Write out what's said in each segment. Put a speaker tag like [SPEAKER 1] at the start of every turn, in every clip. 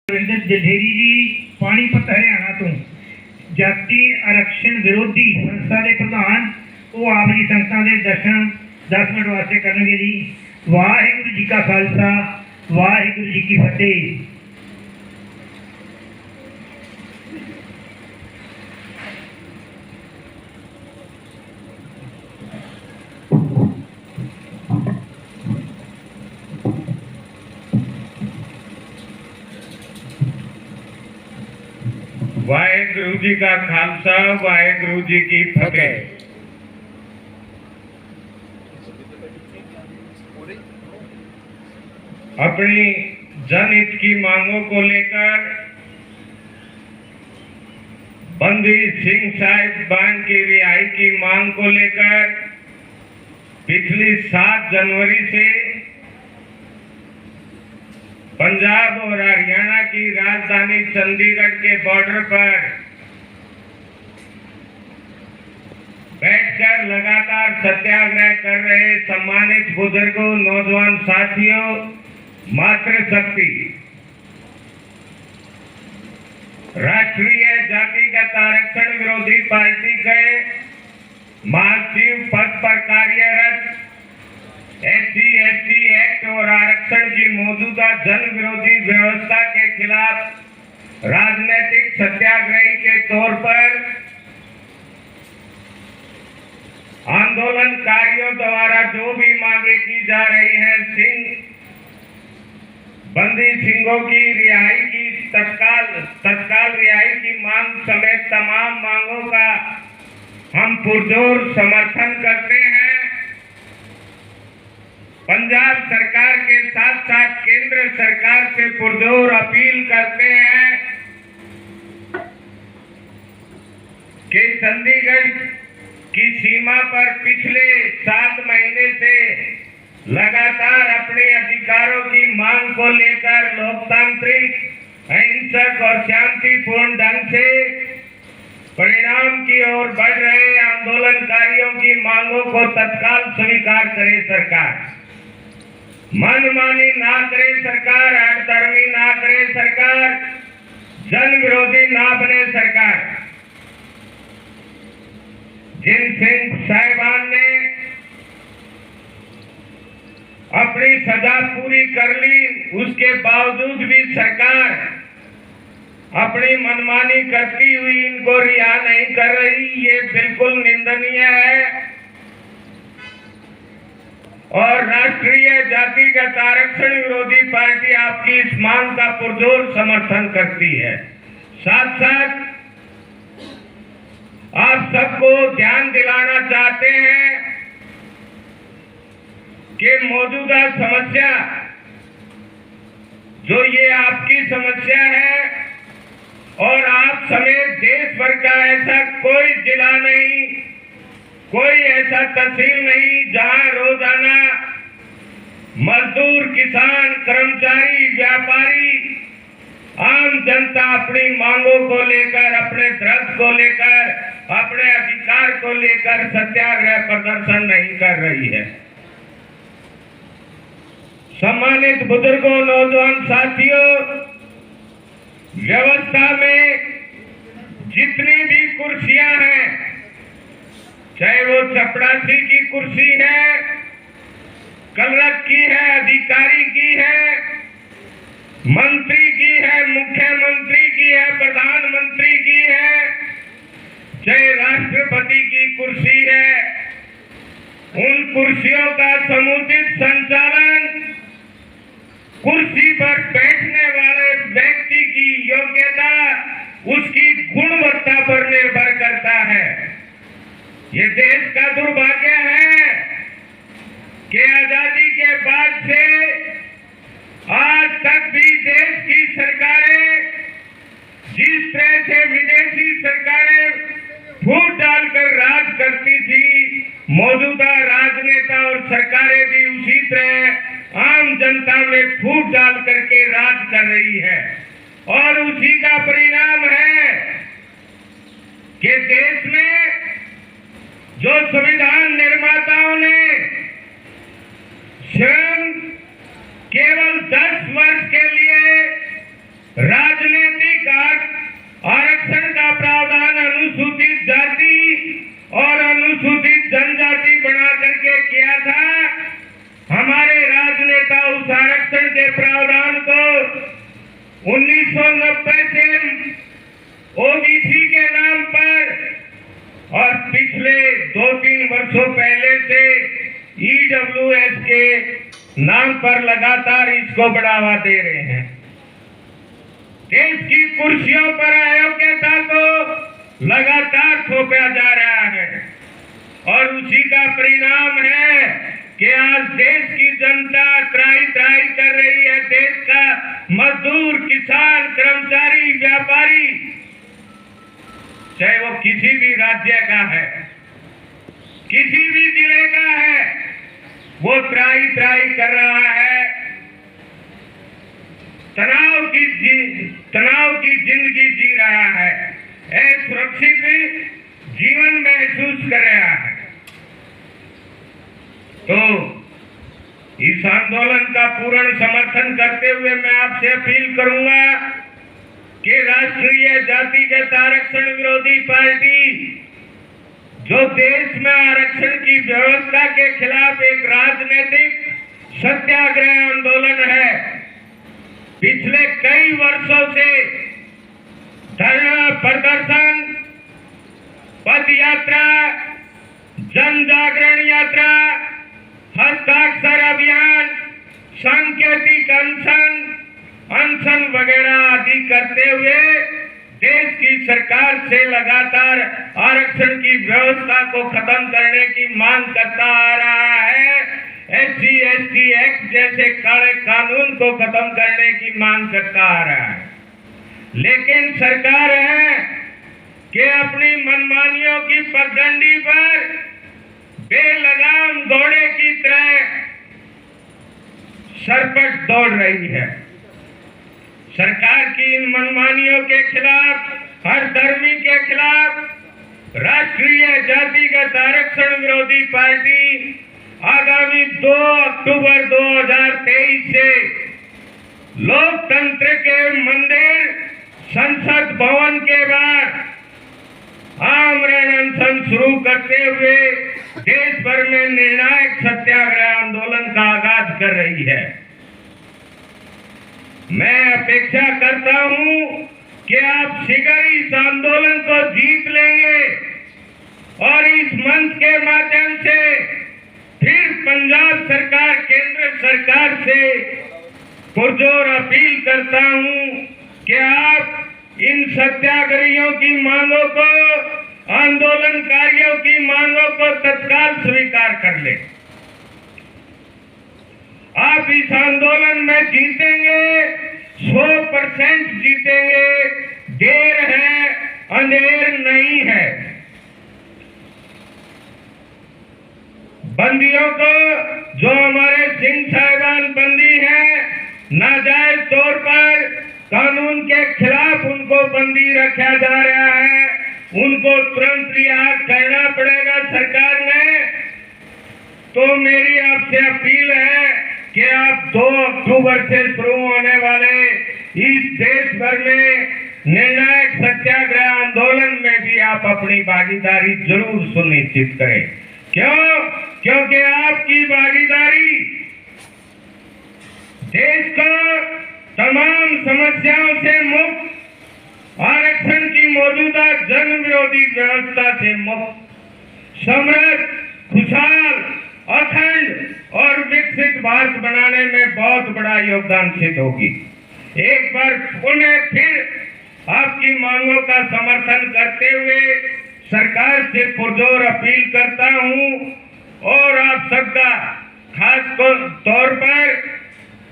[SPEAKER 1] जंधेरी जी पानीपत हरियाणा तो जाति आरक्षण विरोधी संस्था के प्रधान वो आप जी संस्था के दर्शन 10 मिनट वास्ते करेंगे जी। वाहिगुरू जी का खालसा वाहिगुरू जी की फतेह।
[SPEAKER 2] वाहेगुरु जी का खालसा वाहेगुरु जी की फतेह। अपनी जनहित की मांगों को लेकर बंदी सिंह साहिबान की रिहाई की मांग को लेकर पिछली 7 जनवरी से पंजाब और हरियाणा की राजधानी चंडीगढ़ के बॉर्डर पर बैठकर लगातार सत्याग्रह कर रहे सम्मानित बुजुर्गों, नौजवान साथियों, मातृशक्ति राष्ट्रीय जातिगत आरक्षण विरोधी पार्टी के महासचिव पद पर कार्यरत SC/ST एक्ट और आरक्षण की मौजूदा जन विरोधी व्यवस्था के खिलाफ राजनीतिक सत्याग्रही के तौर पर आंदोलनकारियों द्वारा जो भी मांगे की जा रही हैं, बंदी सिंहों की रिहाई की तत्काल रिहाई की मांग समेत तमाम मांगों का हम पुरजोर समर्थन करते हैं। पंजाब सरकार के साथ साथ केंद्र सरकार से पुरजोर अपील करते हैं कि चंडीगढ़ की सीमा पर पिछले 7 महीने से लगातार अपने अधिकारों की मांग को लेकर लोकतांत्रिक, अहिंसक और शांतिपूर्ण ढंग से परिणाम की ओर बढ़ रहे आंदोलनकारियों की मांगों को तत्काल स्वीकार करे सरकार। मनमानी ना करे सरकार, हठधर्मी ना करे सरकार, जन विरोधी ना बने सरकार। जिन सिंह साहिबान ने अपनी सजा पूरी कर ली, उसके बावजूद भी सरकार अपनी मनमानी करती हुई इनको रिहा नहीं कर रही, ये बिल्कुल निंदनीय है और राष्ट्रीय जातिगत आरक्षण विरोधी पार्टी आपकी इस मांग का पुरजोर समर्थन करती है। साथ साथ आप सबको ध्यान दिलाना चाहते हैं कि मौजूदा समस्या जो ये आपकी समस्या है और आप समेत देश भर का ऐसा कोई जिला नहीं, कोई ऐसा तहसील नहीं जहां रोजाना मजदूर, किसान, कर्मचारी, व्यापारी, आम जनता अपनी मांगों को लेकर, अपने दर्द को लेकर, अपने अधिकार को लेकर सत्याग्रह प्रदर्शन नहीं कर रही है। सम्मानित बुजुर्गों, नौजवान साथियों, व्यवस्था में जितनी भी कुर्सियां हैं, चाहे वो चपरासी की कुर्सी है, कलरक की है, अधिकारी की है, मंत्री की है, मुख्यमंत्री की है, प्रधानमंत्री की है, चाहे राष्ट्रपति की कुर्सी है, उन कुर्सियों का समुचित संचालन कुर्सी पर बैठने वाले व्यक्ति की योग्यता, उसकी गुणवत्ता पर निर्भर करता है। ये देश का दुर्भाग्य है कि आजादी के बाद से आज तक भी देश की सरकारें जिस तरह से विदेशी सरकारें फूट डालकर राज करती थी, मौजूदा राजनेता और सरकारें भी उसी तरह आम जनता में फूट डाल करके राज कर रही है और उसी का परिणाम है कि देश में जो संविधान निर्माताओं ने स्वयं केवल 10 वर्ष के लिए राजनीतिक आरक्षण का प्रावधान अनुसूचित जाति और अनुसूचित जनजाति बना करके किया था। हमारे राजनेता उस आरक्षण के प्रावधान को 1990 से ओबीसी के नाम पर और पिछले 2-3 वर्षों पहले से ईडब्ल्यूएस के नाम पर लगातार इसको बढ़ावा दे रहे हैं। देश की कुर्सियों पर अयोग्यता को लगातार थोपा जा रहा है और उसी का परिणाम है कि आज देश की जनता त्राही त्राही कर रही है। देश का मजदूर, किसान, कर्मचारी, व्यापारी, चाहे वो किसी भी राज्य का है, किसी भी जिले का है, वो त्राही त्राही कर रहा है। तनाव की जिंदगी जी रहा है, असुरक्षित जीवन महसूस कर रहा है। तो इस आंदोलन का पूर्ण समर्थन करते हुए मैं आपसे अपील करूंगा कि राष्ट्रीय जातिगत आरक्षण विरोधी पार्टी जो देश में आरक्षण की व्यवस्था के खिलाफ एक राजनीतिक सत्याग्रह आंदोलन है, पिछले कई वर्षों से धरना प्रदर्शन, पद यात्रा, जन जागरण यात्रा, हस्ताक्षर अभियान, सांकेतिक अनशन वगैरह आदि करते हुए देश की सरकार से लगातार आरक्षण की व्यवस्था को खत्म करने की मांग करता आ रहा है। SC/ST एक्ट जैसे काले कानून को खत्म करने की मांग करता आ रहा है, लेकिन सरकार है कि अपनी मनमानियों की पगडंडी पर बेलगाम घोड़े की तरह सरपट दौड़ रही है। सरकार की इन मनमानियों के खिलाफ, हर धर्मी के खिलाफ राष्ट्रीय जातिगत आरक्षण विरोधी पार्टी आगामी 2 अक्टूबर 2023 से लोकतंत्र के मंदिर संसद भवन के बाहर आमरण अनशन शुरू करते हुए देश भर में निर्णायक सत्याग्रह आंदोलन का आगाज कर रही है। मैं अपेक्षा करता हूं कि आप शीघ्र इस आंदोलन को जीत लेंगे और इस मंच के माध्यम से फिर पंजाब सरकार, केंद्र सरकार से पुरजोर अपील करता हूं कि आप इन सत्याग्रहियों की मांगों को, आंदोलनकारियों की मांगों को तत्काल स्वीकार कर लें। आप इस आंदोलन में जीतेंगे, 100% जीतेंगे। देर है, अंधेर नहीं है। बंदियों को, जो हमारे सिंह साहिबान बंदी हैं, नाजायज तौर पर कानून के खिलाफ उनको बंदी रखा जा रहा है, उनको तुरंत रिहा करना पड़ेगा सरकार ने। तो मेरी आपसे अपील है कि आप 2 अक्टूबर से शुरू होने वाले इस देश भर में निर्णायक सत्याग्रह आंदोलन में भी आप अपनी भागीदारी जरूर सुनिश्चित करें। क्यों? क्योंकि आपकी भागीदारी देश को तमाम समस्याओं से मुक्त, आरक्षण की मौजूदा जन विरोधी व्यवस्था से मुक्त, समृद्ध, खुशहाल, अखंड और विकसित भारत बनाने में बहुत बड़ा योगदान सिद्ध होगी। एक बार पुनः फिर आपकी मांगों का समर्थन करते हुए सरकार से पुरजोर अपील करता हूं और आप सबका खास तौर पर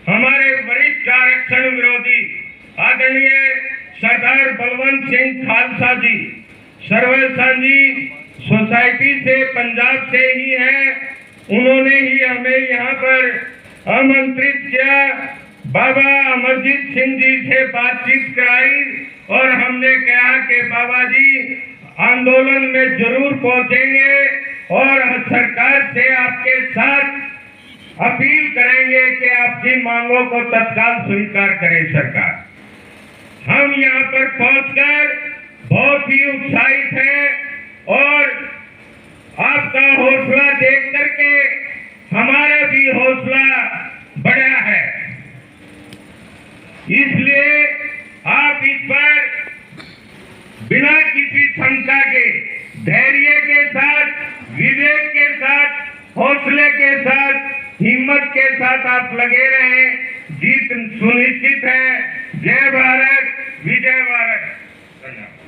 [SPEAKER 2] हमारे वरिष्ठ आरक्षण विरोधी आदरणीय सरदार बलवंत सिंह खालसा जी, सर्वे सांझी सोसाइटी से पंजाब से ही हैं, उन्होंने ही हमें यहाँ पर आमंत्रित किया। बाबा अमरजीत सिंह जी से बातचीत कराई और हमने कहा कि बाबा जी आंदोलन में जरूर पहुंचेंगे और सरकार से आपके साथ अपील करेंगे कि आपकी मांगों को तत्काल स्वीकार करे सरकार। हम यहाँ पर पहुंचकर बहुत ही उत्साहित हैं और आपका हौसला देख करके हमारा भी हौसला बढ़ा है। इसलिए आप इस पर बिना किसी शंका के धैर्य के साथ, विवेक के साथ, हौसले के साथ, हिम्मत के साथ आप लगे रहें। जीत सुनिश्चित है। जय भारत, विजय भारत।